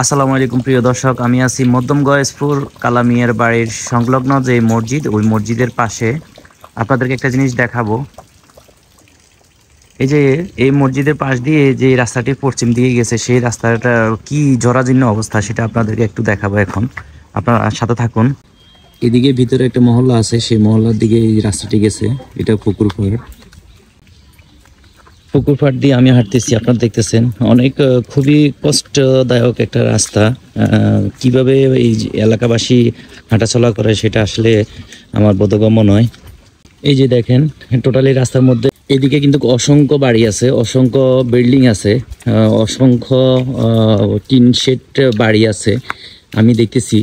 আসসালামু আলাইকুম প্রিয় দর্শক, আমি আছি মধ্যম গয়েশপুর কালামিয়ার বাড়ির সংলগ্ন যে মসজিদ, ওই মসজিদের পাশে আপনাদেরকে একটা জিনিস দেখাবো। এই যে এই মসজিদের পাশ দিয়ে যে রাস্তাটি পশ্চিম দিকে গেছে, সেই রাস্তাটা কি জরাজীর্ণ অবস্থা সেটা আপনাদেরকে একটু দেখাবো। এখন আপনারা সাথে থাকুন। এদিকে ভিতরে একটা মহল্লা আছে, সেই মহল্লার দিকে এই রাস্তাটি গেছে। এটা পুকুর পাড় দিয়ে আমি হাঁটতেছি, আপনারা দেখতেছেন অনেক খুবই কষ্টদায়ক একটা রাস্তা। কিভাবে এই এলাকাবাসী হাঁটাচলা করে সেটা আসলে আমার বোধগম্য নয়। এই যে দেখেন, টোটালি রাস্তার মধ্যে এদিকে কিন্তু অসংখ্য বাড়ি আছে, অসংখ্য বিল্ডিং আছে, অসংখ্য টিন শেড বাড়ি আছে। আমি দেখতেছি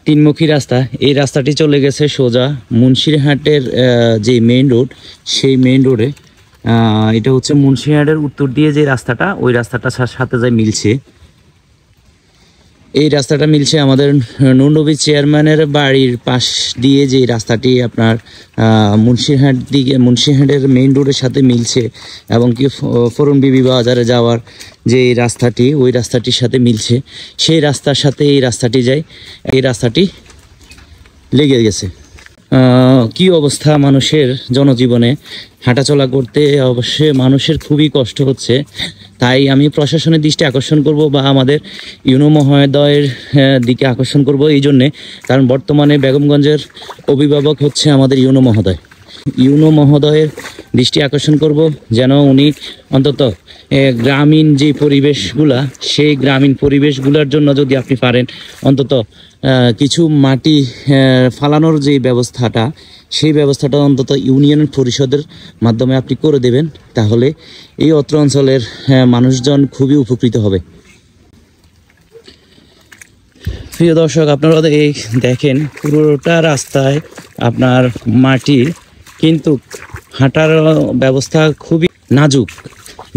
তিনমুখী রাস্তা। এই রাস্তাটি চলে গেছে সোজা মুন্সিরহাটের যে মেইন রোড, সেই মেইন রোডে। এটা হচ্ছে মুন্সিরহাটের উত্তর দিয়ে যে রাস্তাটা, ওই রাস্তাটার সাথে যায় মিলছে। এই রাস্তাটা মিলছে আমাদের নূর নবী চেয়ারম্যানের বাড়ির পাশ দিয়ে যে রাস্তাটি আপনার মুন্সিরহাটের মেইন রোডের সাথে মিলছে, এবং কি ফরুন বিবি বাজারে যাওয়ার যে রাস্তাটি, ওই রাস্তাটির সাথে মিলছে। সেই রাস্তার সাথে এই রাস্তাটি যায়, এই রাস্তাটি লেগে গেছে। কি অবস্থা মানুষের জনজীবনে, হাঁটাচলা করতে অবশ্যই মানুষের খুবই কষ্ট হচ্ছে। তাই আমি প্রশাসনের দৃষ্টি আকর্ষণ করব, বা আমাদের ইউনো মহোদয়ের দিকে আকর্ষণ করব এই জন্যে, কারণ বর্তমানে বেগমগঞ্জের অভিভাবক হচ্ছে আমাদের ইউনো মহোদয়ের দৃষ্টি আকর্ষণ করব, যেন উনি অন্তত গ্রামীণ যে পরিবেশগুলা, সেই গ্রামীণ পরিবেশগুলোর জন্য যদি আপনি পারেন অন্তত কিছু মাটি ফালানোর যে ব্যবস্থাটা, সেই ব্যবস্থাটা অন্তত ইউনিয়ন পরিষদের মাধ্যমে আপনি করে দেবেন, তাহলে এই অত্র অঞ্চলের মানুষজন খুবই উপকৃত হবে। প্রিয় দর্শক, আপনারা এই দেখেন পুরোটা রাস্তায় আপনার মাটি, কিন্তু হাঁটার ব্যবস্থা খুবই নাজুক।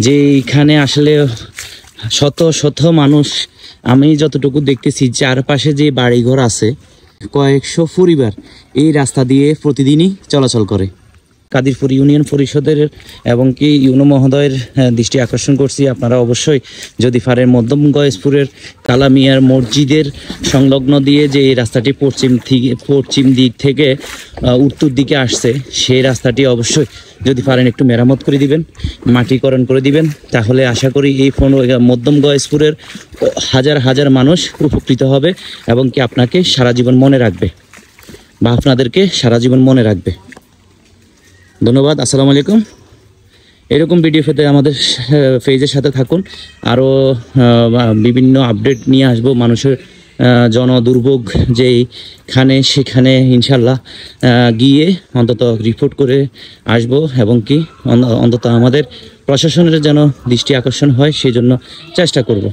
যে এইখানে আসলে শত শত মানুষ, আমি যতটুকু দেখতেছি চারপাশে যে বাড়িঘর আছে, কয়েকশো পরিবার এই রাস্তা দিয়ে প্রতিদিনই চলাচল করে। কাদিরপুর ইউনিয়ন পরিষদের এবং কি ইউনো মহোদয়ের দৃষ্টি আকর্ষণ করছি, আপনারা অবশ্যই যদি পারেন মধ্যম গয়েশপুরের কালামিয়ার মসজিদের সংলগ্ন দিয়ে যে এই রাস্তাটি পশ্চিম দিক থেকে উত্তর দিকে আসছে, সেই রাস্তাটি অবশ্যই যদি পারেন একটু মেরামত করে দিবেন, মাটিকরণ করে দিবেন, তাহলে আশা করি এই মধ্যম গয়েশপুরের হাজার হাজার মানুষ উপকৃত হবে, এবং কি আপনাকে সারা জীবন মনে রাখবে, বা আপনাদেরকে সারা জীবন মনে রাখবে। ধন্যবাদ, আসসালামু আলাইকুম। এরকম ভিডিও পেতে আমাদের পেজের সাথে থাকুন। আরও বিভিন্ন আপডেট নিয়ে আসবো মানুষের জনদুর্ভোগ যেখানে সেখানে ইনশাল্লাহ গিয়ে অন্তত রিপোর্ট করে আসবো, এবং কি অন্তত আমাদের প্রশাসনের যেন দৃষ্টি আকর্ষণ হয় সেই জন্য চেষ্টা করব।